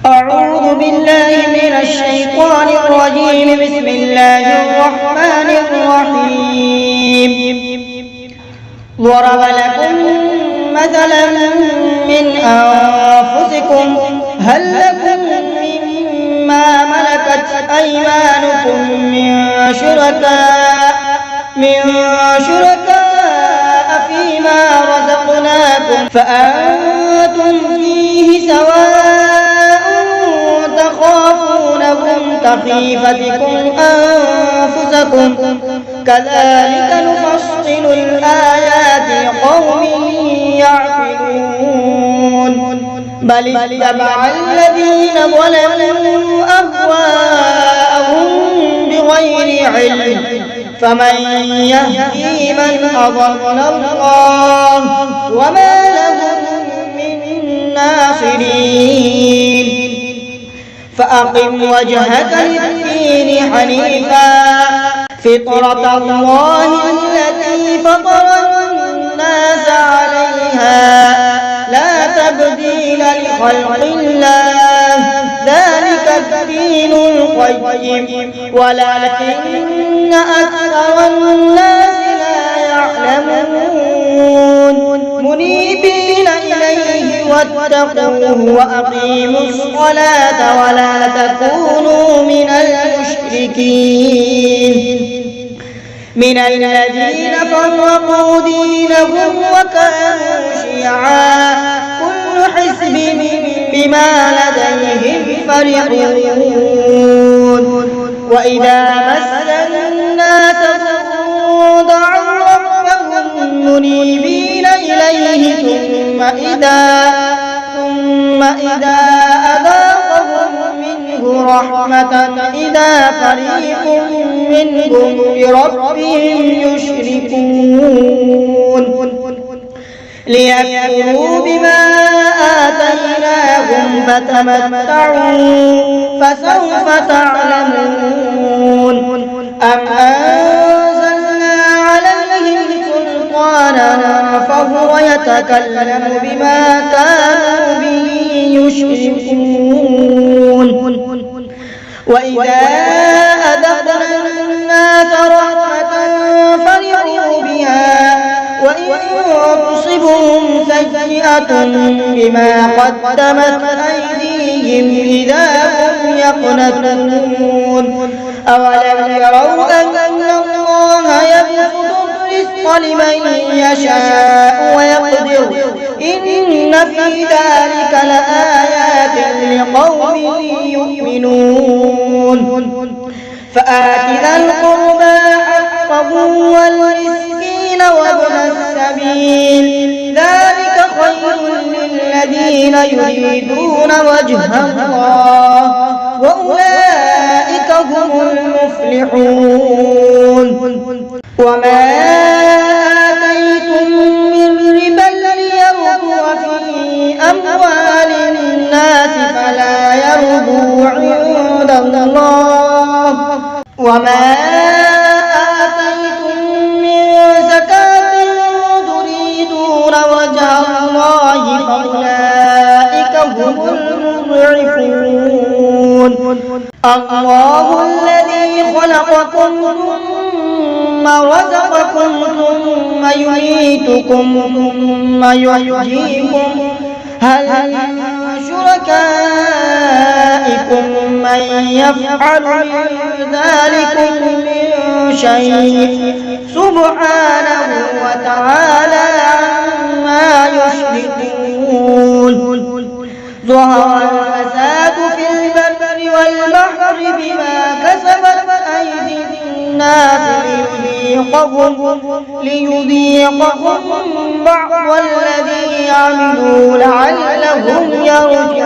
أعوذ بالله من الشيطان الرجيم. بسم الله الرحمن الرحيم. ضرب لكم مثلا من أنفسكم هل لكم مما ملكت أيمانكم من شركاء فيما رزقناكم فأنتم فيه سواء تخافونهم كخيفتكم أنفسكم كذلك نفصل الآيات لقوم يعقلون. بل اتبع الذين ظلموا أهواءهم بغير علم فمن يهدي من أضل الله وما لهم من ناصرين. فأقم وجهك للدين حنيفا فطرة الله التي فطر الناس عليها لا تبديل لخلق الله ذلك الدين القيم ولكن أكثر الناس لا يعلمون. منيبين إليه واتقوه وأقيموا الصلاة ولا تكونوا من المشركين من الذين فرقوا دينهم وكانوا شيعا كل حزب بما لديهم فرحون. وإذا مس الناس ضر دعوا ربهم منيبين إليه ثم إذا أذاقهم منه رحمة إذا فريق منهم بربهم يشركون. ليكفروا بما آتيناهم فتمتعوا فسوف تعلمون. أم أنزلنا عليهم سلطانا فهو يتكلم بما كانوا به يشركون. وإذا أذقنا الناس رحمة فرحوا بها وإن تصبهم سيئة بما قدمت أيديهم إذا هم يقنطون. أولم يروا أن الله يبسط الرزق لمن يشاء ويقدر إن في ذلك لآيات لقوم يؤمنون. فآت ذا القربى حقه والمسكين وابن السبيل ذلك خير للذين يريدون وجه الله وأولئك هم المفلحون. وما آتيتم من ربا ليربو في أموال الناس فلا يربو عند الله وما آتيتم من زكاة تريدون وجه الله فأولئك هم المضعفون. الله الذي خلقكم ثم رزقكم ثم يميتكم ثم يحييكم هل من شركائكم من يفعل من ذلكم من شيء سبحانه وتعالى عما يشركون. ظهر الفساد في البر والبحر بما كسبت أيدي الناس ليذيقهم بعض الذي عملوا لعلهم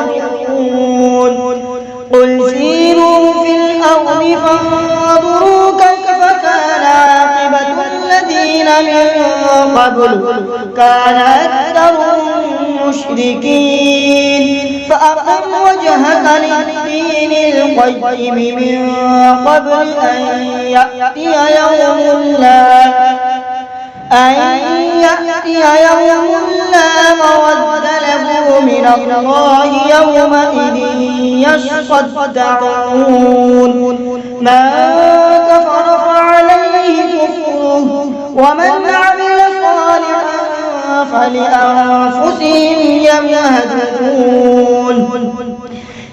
يرجعون. قل سيروا في الأرض فانظروا كيف كان عاقبة الذين من قبل كان أكثرهم مشركين. فأقم وجهك للدين القيم من قبل أن يأتي يوم لا مرد له من الله يومئذ يصدعون من كفر فعليه كفره ومن عمل صالحا فلأنفسهم يمهدون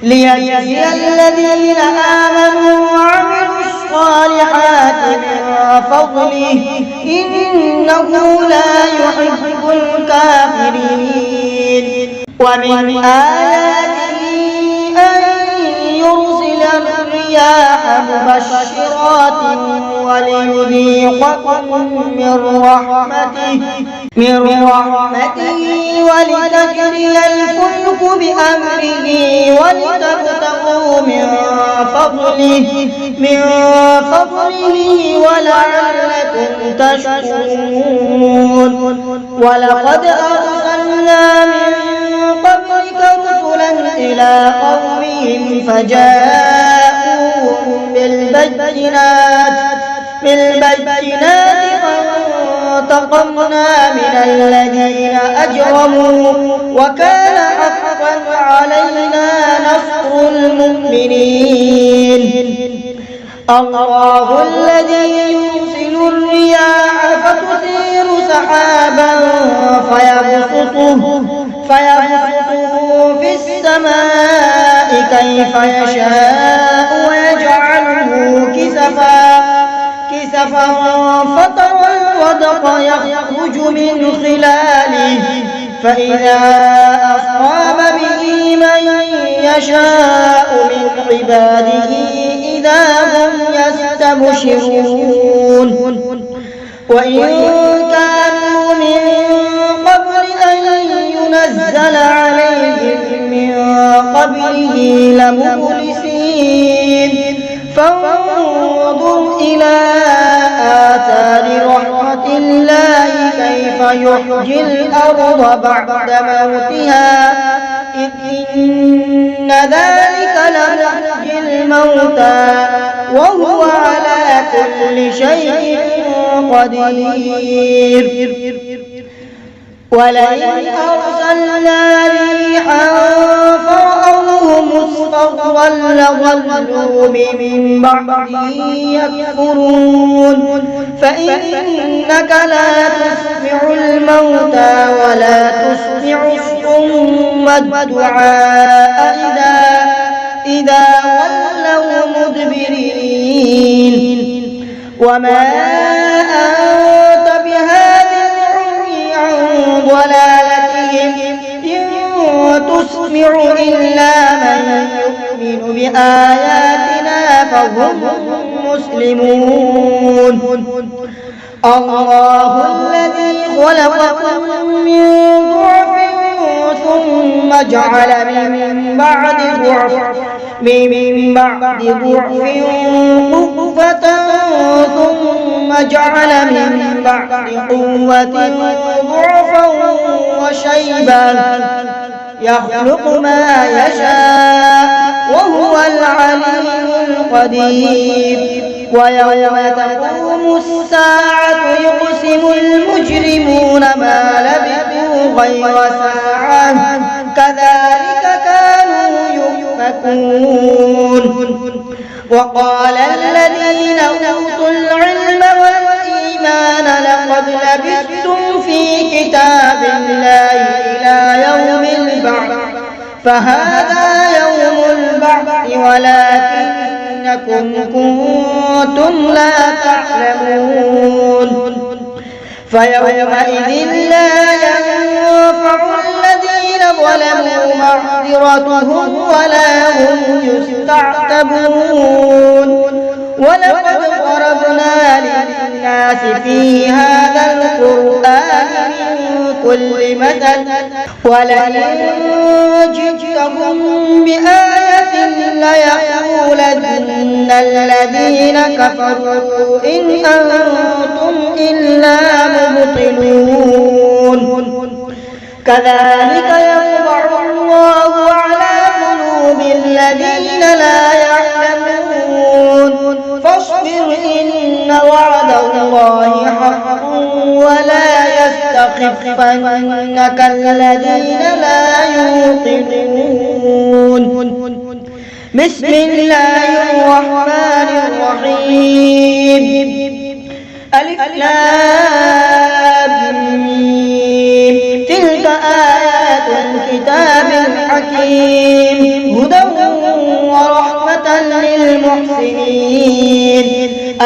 ليجزي الذين آمنوا وعملوا الصالحات من فضله إنه لا يحب الكافرين ومن آياته أن يرسل الرياح مبشرات وليذيقكم من رحمته ولتجري الفلك بأمره ولتبتغوا من فضله ولعلكم تشكرون ولقد أرسلنا من قبلك رسلا إلى قومهم فجاءوهم بالبينات فانتقمنا من الذين أجرموا وكان حقا علينا نصر المؤمنين الله الذي يرسل الرياح فتثير سحابا فيبسطه في السماء كيف يشاء ويجعله كسفا فترى الودق يخرج من خلاله فإذا أصاب به من يشاء من عباده إذا هم يستبشرون وإن كانوا من قبل أن ينزل عليهم من قبله لمبلسين فانظر إلى آثار رحمة الله كيف يحيي الأرض بعد موتها إن ذلك لمحيي الموتى وهو على كل شيء قدير ولئن أرسلنا ريحا فرأوه مصفرا لظلوا من بعده يكفرون فإنك لا تسمع الموتى ولا تسمع الصم الدعاء إذا ولوا مدبرين وما أنت بهاد العمي عن ضلالتهم إن تسمع إلا من يؤمن بآياتنا فهم مسلمون الله الذي خلقكم من ضعف ثم جعل من بعد ضعف قوة ثم جعل من بعد قوة ضعفا وشيبا يخلق ما يشاء وهو العليم القدير ويوم تقوم الساعة يقسم المجرمون ما لبثوا غير ساعة كذلك كانوا يؤفكون وقال الذين أوتوا العلم والإيمان لقد لبثتم في كتاب الله إلى يوم البعث فهذا يوم البعث ولكنكم كنتم لا تعلمون فيومئذ لا ينفع الذين ظلموا معذرتهم ولا هم يستعتبون ولقد ضربنا للناس في هذا القرآن من كل مثل ولئن جئتهم بآية ليقولن الذين كفروا إن أنتم إلا مبطلون كذلك يطبع الله على قلوب الذين لا يعلمون فاصبر إن وعد الله حق ولا يستخفنك الذين لا يوقنون بسم الله الرحمن الرحيم ألف لام ميم تلك آيات الكتاب الحكيم هدى ورحمة للمحسنين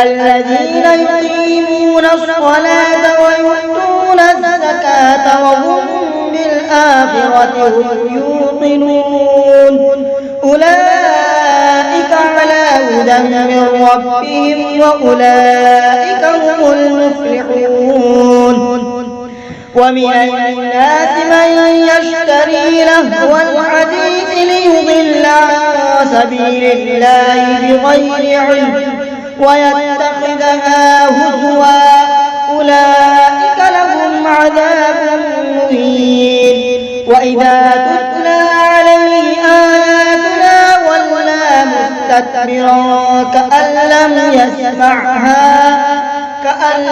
الذين يقيمون الصلاة ويؤتون الزكاة وهم بالآخرة هم يوقنون أولئك على هدى من ربهم وأولئك هم المفلحون ومن الناس من يشتري لهو الحديث ليضل عن سبيل الله بغير علم ويتخذها هزوا أولئك لهم عذاب مهين وإذا تتلى عليه آياتنا ولى مستكبرا كأن لم يسمعها كأن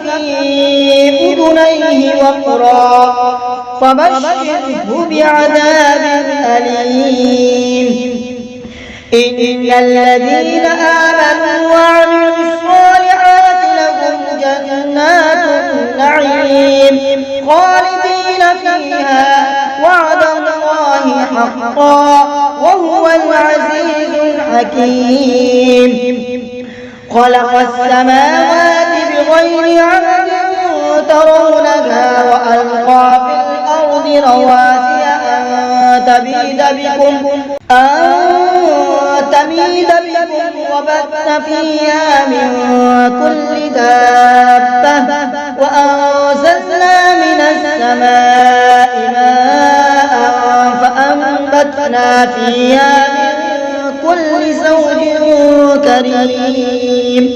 في أذنيه وقرا فبشره بعذاب أليم إن الذين آمنوا وعملوا الصالحات لهم جنات النعيم خالدين فيها وعد الله حقا وهو العزيز الحكيم خلق السماوات بغير عمد ترونها وألقى في الأرض رواسي أن تميد بكم وبث فيها من كل دابة وأنزلنا من السماء ماء فأنبتنا فيها من كل زوج كريم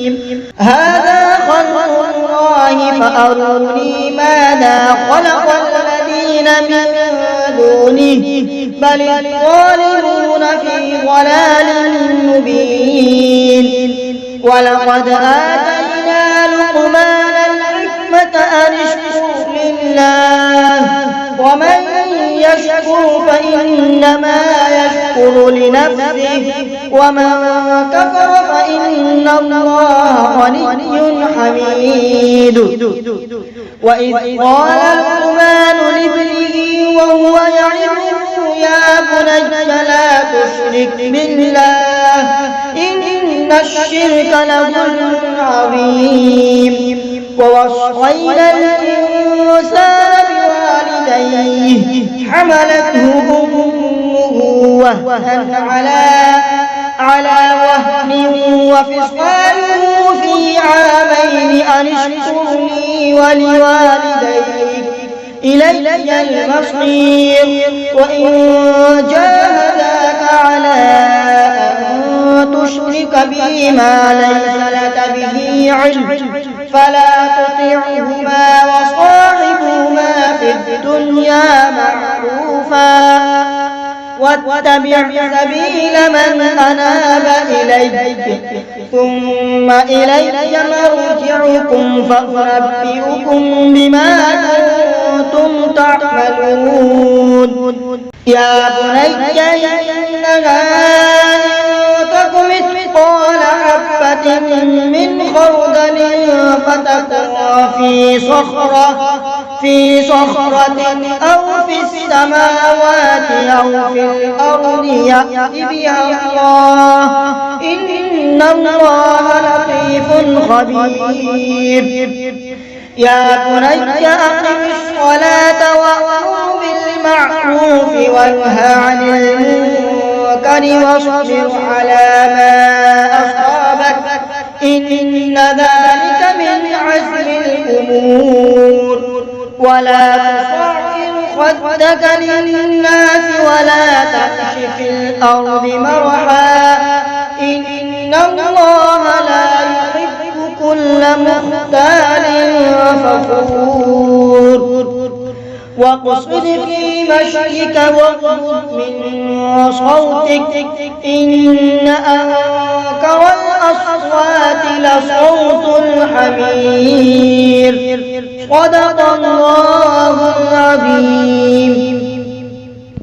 هذا خلق الله فأروني ماذا خلق الذين من دونه بل الظالمون في ضلال مبين ولقد آتينا لقمان الحكمة أن اشكر لله ومن يشكر فإنما يشكر لنفسه ومن كفر فإن الله غني حميد وإذ قال لقمان لابنه وهو يعظه يا بني لا تشرك بالله إن الشرك لظلم عظيم ووصينا الإنسان بوالديه حملته أمه وهنا على وهن وفصاله في عامين أن اشكر لي ولوالديك إلي المصير وإن جاهداك على أن تشرك بي ما ليس لك به علم فلا تطعهما وصاحبهما في الدنيا معروفا واتبع سبيل من أناب إليك ثم إلي مرجعكم فأنبئكم بما كنتم تعملون يا بني إنها تك مثقال حبة من خردل فتكن في صخرة أو في السماوات أو في الأرض يأت بها الله إن الله لطيف خبير يا بني أقم الصلاة وأمر بالمعروف وانهى عن المنكر واصبر على ما أصابك إن ذلك من عزم الأمور ولا تصعر خدك للناس ولا تمش في الأرض مرحا إن الله لا يحب كل مختال فخور واقصد في مشيك واغضض من صوتك إن أنكر الأصوات لصوت الحمير صدق الله العظيم.